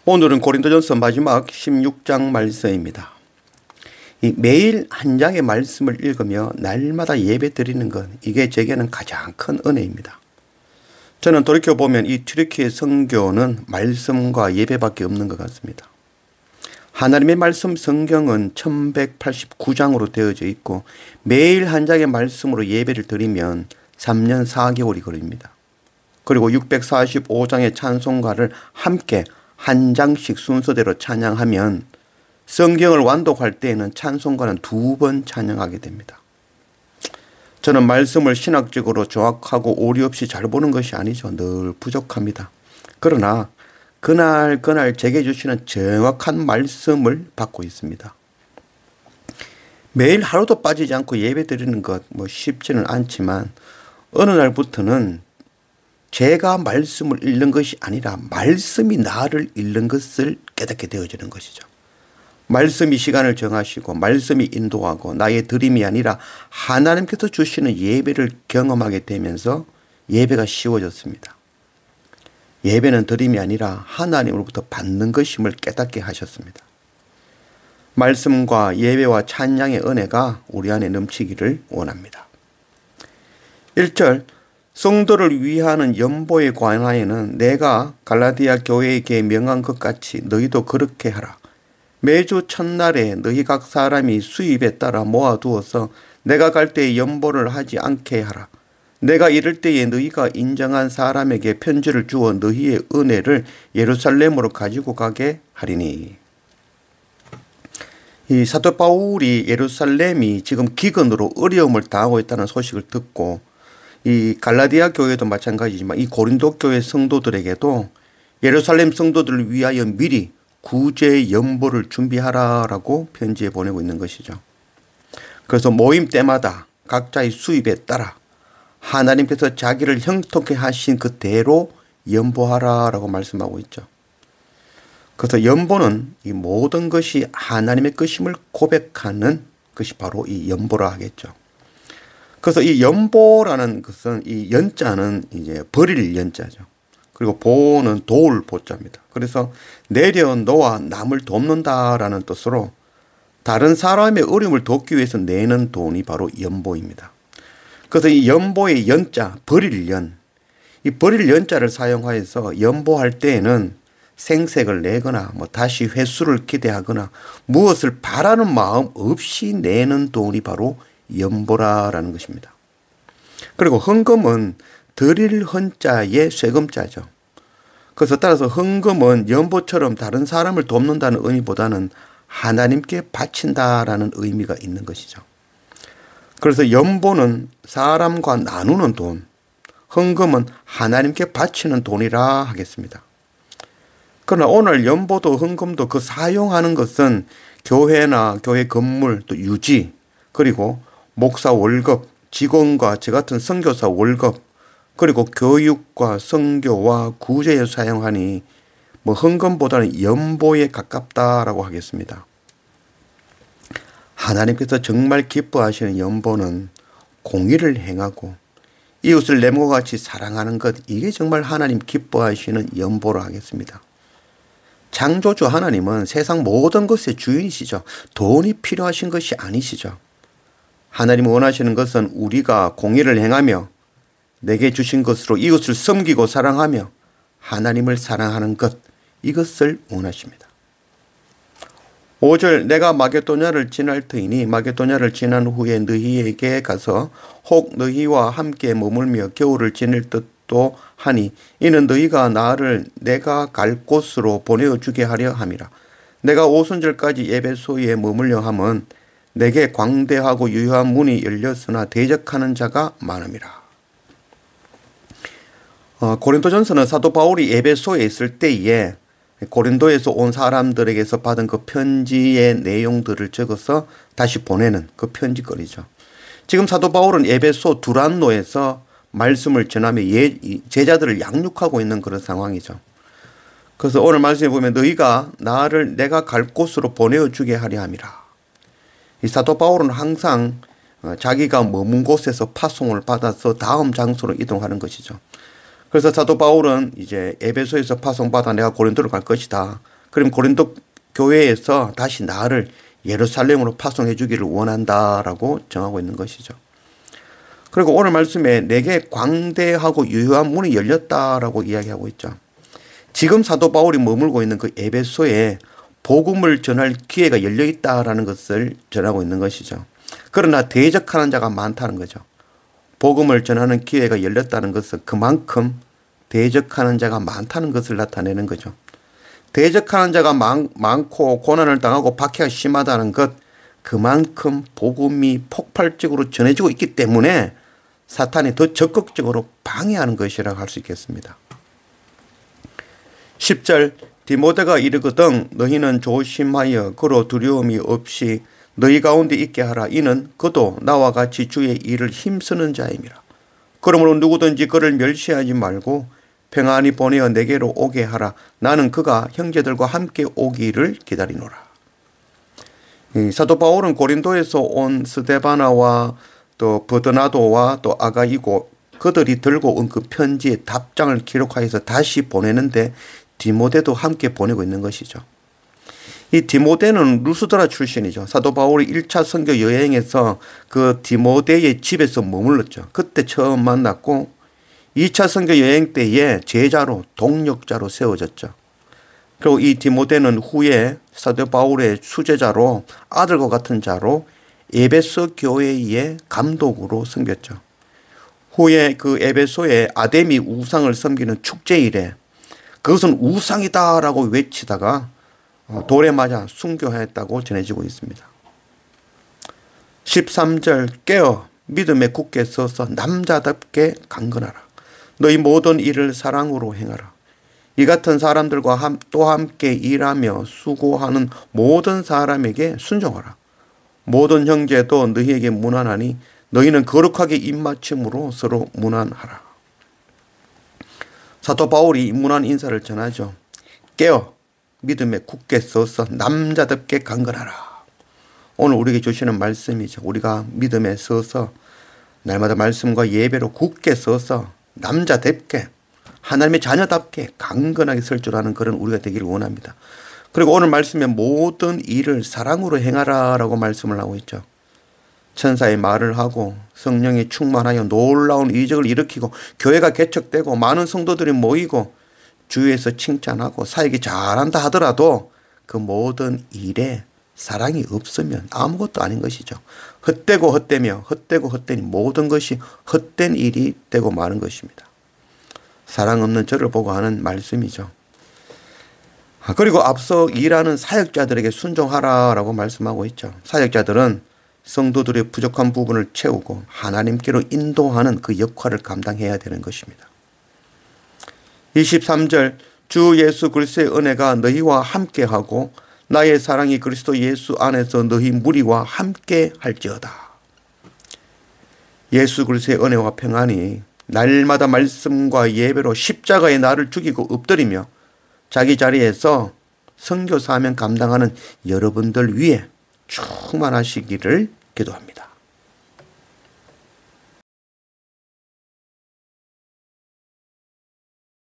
오늘은 고린도전서 마지막 16장 말씀입니다. 매일 한 장의 말씀을 읽으며 날마다 예배 드리는 것, 이게 제게는 가장 큰 은혜입니다. 저는 돌이켜보면 이 튀르키예 선교는 말씀과 예배밖에 없는 것 같습니다. 하나님의 말씀 성경은 1189장으로 되어져 있고 매일 한 장의 말씀으로 예배를 드리면 3년 4개월이 걸립니다. 그리고 645장의 찬송가를 함께 한 장씩 순서대로 찬양하면 성경을 완독할 때에는 찬송가는 2번 찬양하게 됩니다. 저는 말씀을 신학적으로 정확하고 오리 없이 잘 보는 것이 아니죠. 늘 부족합니다. 그러나 그날 제게 주시는 정확한 말씀을 받고 있습니다. 매일 하루도 빠지지 않고 예배 드리는 것 쉽지는 않지만 어느 날부터는 제가 말씀을 읽는 것이 아니라 말씀이 나를 읽는 것을 깨닫게 되어지는 것이죠. 말씀이 시간을 정하시고 말씀이 인도하고 나의 드림이 아니라 하나님께서 주시는 예배를 경험하게 되면서 예배가 쉬워졌습니다. 예배는 드림이 아니라 하나님으로부터 받는 것임을 깨닫게 하셨습니다. 말씀과 예배와 찬양의 은혜가 우리 안에 넘치기를 원합니다. 1절 성도를 위하는 연보에 관하여는 내가 갈라디아 교회에게 명한 것 같이 너희도 그렇게 하라. 매주 첫날에 너희 각 사람이 수입에 따라 모아두어서 내가 갈 때에 연보를 하지 않게 하라. 내가 이럴 때에 너희가 인정한 사람에게 편지를 주어 너희의 은혜를 예루살렘으로 가지고 가게 하리니. 이 사도 바울이 예루살렘이 지금 기근으로 어려움을 당하고 있다는 소식을 듣고 이 갈라디아 교회도 마찬가지지만 이 고린도 교회 성도들에게도 예루살렘 성도들을 위하여 미리 구제 연보를 준비하라라고 편지에 보내고 있는 것이죠. 그래서 모임 때마다 각자의 수입에 따라 하나님께서 자기를 형통케 하신 그대로 연보하라라고 말씀하고 있죠. 그래서 연보는 이 모든 것이 하나님의 것임을 고백하는 것이 바로 이 연보라 하겠죠. 그래서 이 연보라는 것은 이 연자는 이제 버릴 연자죠. 그리고 보는 도울 보자입니다. 그래서 내려놓아 남을 돕는다라는 뜻으로 다른 사람의 어려움을 돕기 위해서 내는 돈이 바로 연보입니다. 그래서 이 연보의 연자, 버릴 연, 이 버릴 연자를 사용하여서 연보할 때에는 생색을 내거나 다시 회수를 기대하거나 무엇을 바라는 마음 없이 내는 돈이 바로 연보라라는 것입니다. 그리고 헌금은 드릴 헌자의 쇠금자죠. 그래서 따라서 헌금은 연보처럼 다른 사람을 돕는다는 의미보다는 하나님께 바친다라는 의미가 있는 것이죠. 그래서 연보는 사람과 나누는 돈, 헌금은 하나님께 바치는 돈이라 하겠습니다. 그러나 오늘 연보도 헌금도 그 사용하는 것은 교회나 교회 건물 또 유지 그리고 목사 월급, 직원과 저 같은 선교사 월급, 그리고 교육과 선교와 구제에 사용하니 헌금보다는 연보에 가깝다라고 하겠습니다. 하나님께서 정말 기뻐하시는 연보는 공의를 행하고 이웃을 내 몸과 같이 사랑하는 것, 이게 정말 하나님 기뻐하시는 연보라 하겠습니다. 창조주 하나님은 세상 모든 것의 주인이시죠. 돈이 필요하신 것이 아니시죠. 하나님이 원하시는 것은 우리가 공의를 행하며 내게 주신 것으로 이웃을 섬기고 사랑하며 하나님을 사랑하는 것, 이것을 원하십니다. 5절 내가 마게도냐를 지날 터이니 마게도냐를 지난 후에 너희에게 가서 혹 너희와 함께 머물며 겨울을 지낼 듯도 하니 이는 너희가 나를 내가 갈 곳으로 보내어주게 하려 함이라. 내가 오순절까지 에베소에 머물려 함은 내게 광대하고 유효한 문이 열렸으나 대적하는 자가 많음이라. 고린도전서는 사도 바울이 에베소에 있을 때에 고린도에서 온 사람들에게서 받은 그 편지의 내용들을 적어서 다시 보내는 그 편지거리죠. 지금 사도 바울은 에베소 두란노에서 말씀을 전하며 제자들을 양육하고 있는 그런 상황이죠. 그래서 오늘 말씀에 보면 너희가 나를 내가 갈 곳으로 보내어주게 하려 함이라. 이 사도 바울은 항상 자기가 머문 곳에서 파송을 받아서 다음 장소로 이동하는 것이죠. 그래서 사도 바울은 이제 에베소에서 파송받아 내가 고린도로 갈 것이다. 그럼 고린도 교회에서 다시 나를 예루살렘으로 파송해 주기를 원한다라고 정하고 있는 것이죠. 그리고 오늘 말씀에 내게 광대하고 유효한 문이 열렸다라고 이야기하고 있죠. 지금 사도 바울이 머물고 있는 그 에베소에 복음을 전할 기회가 열려 있다라는 것을 전하고 있는 것이죠. 그러나 대적하는 자가 많다는 거죠. 복음을 전하는 기회가 열렸다는 것은 그만큼 대적하는 자가 많다는 것을 나타내는 거죠. 대적하는 자가 많고 고난을 당하고 박해가 심하다는 것, 그만큼 복음이 폭발적으로 전해지고 있기 때문에 사탄이 더 적극적으로 방해하는 것이라고 할 수 있겠습니다. 10절 디모데가 이르거든 너희는 조심하여 그로 두려움이 없이 너희 가운데 있게 하라. 이는 그도 나와 같이 주의 일을 힘쓰는 자임이라. 그러므로 누구든지 그를 멸시하지 말고 평안히 보내어 내게로 오게 하라. 나는 그가 형제들과 함께 오기를 기다리노라. 사도 바울은 고린도에서 온 스데바나와 또 버드나도와 또 아가이고 그들이 들고 온 그 편지의 답장을 기록하여서 다시 보내는데 디모데도 함께 보내고 있는 것이죠. 이 디모데는 루스드라 출신이죠. 사도 바울이 1차 선교 여행에서 그 디모데의 집에서 머물렀죠. 그때 처음 만났고 2차 선교 여행 때에 제자로 동역자로 세워졌죠. 그리고 이 디모데는 후에 사도 바울의 수제자로 아들과 같은 자로 에베소 교회의 감독으로 섬겼죠. 후에 그 에베소의 아데미 우상을 섬기는 축제일에 그것은 우상이다라고 외치다가 돌에 맞아 순교하였다고 전해지고 있습니다. 13절 깨어 믿음에 굳게 서서 남자답게 강건하라. 너희 모든 일을 사랑으로 행하라. 이 같은 사람들과 또 함께 일하며 수고하는 모든 사람에게 순종하라. 모든 형제도 너희에게 문안하니 너희는 거룩하게 입맞춤으로 서로 문안하라. 사도 바울이 문안 인사를 전하죠. 깨어 믿음에 굳게 서서 남자답게 강건하라. 오늘 우리에게 주시는 말씀이죠. 우리가 믿음에 서서 날마다 말씀과 예배로 굳게 서서 남자답게 하나님의 자녀답게 강건하게 설 줄 아는 그런 우리가 되기를 원합니다. 그리고 오늘 말씀에 모든 일을 사랑으로 행하라 라고 말씀을 하고 있죠. 천사의 말을 하고 성령이 충만하여 놀라운 이적을 일으키고 교회가 개척되고 많은 성도들이 모이고 주위에서 칭찬하고 사역이 잘한다 하더라도 그 모든 일에 사랑이 없으면 아무것도 아닌 것이죠. 헛되고 헛되며 헛되고 헛되니 모든 것이 헛된 일이 되고 마는 것입니다. 사랑 없는 저를 보고 하는 말씀이죠. 그리고 앞서 일하는 사역자들에게 순종하라라고 말씀하고 있죠. 사역자들은 성도들의 부족한 부분을 채우고 하나님께로 인도하는 그 역할을 감당해야 되는 것입니다. 23절 주 예수 그리스도의 은혜가 너희와 함께하고 나의 사랑이 그리스도 예수 안에서 너희 무리와 함께 할지어다. 예수 그리스도의 은혜와 평안이 날마다 말씀과 예배로 십자가에 나를 죽이고 엎드리며 자기 자리에서 선교 사명 감당하는 여러분들 위해 충만하시기를 기도합니다.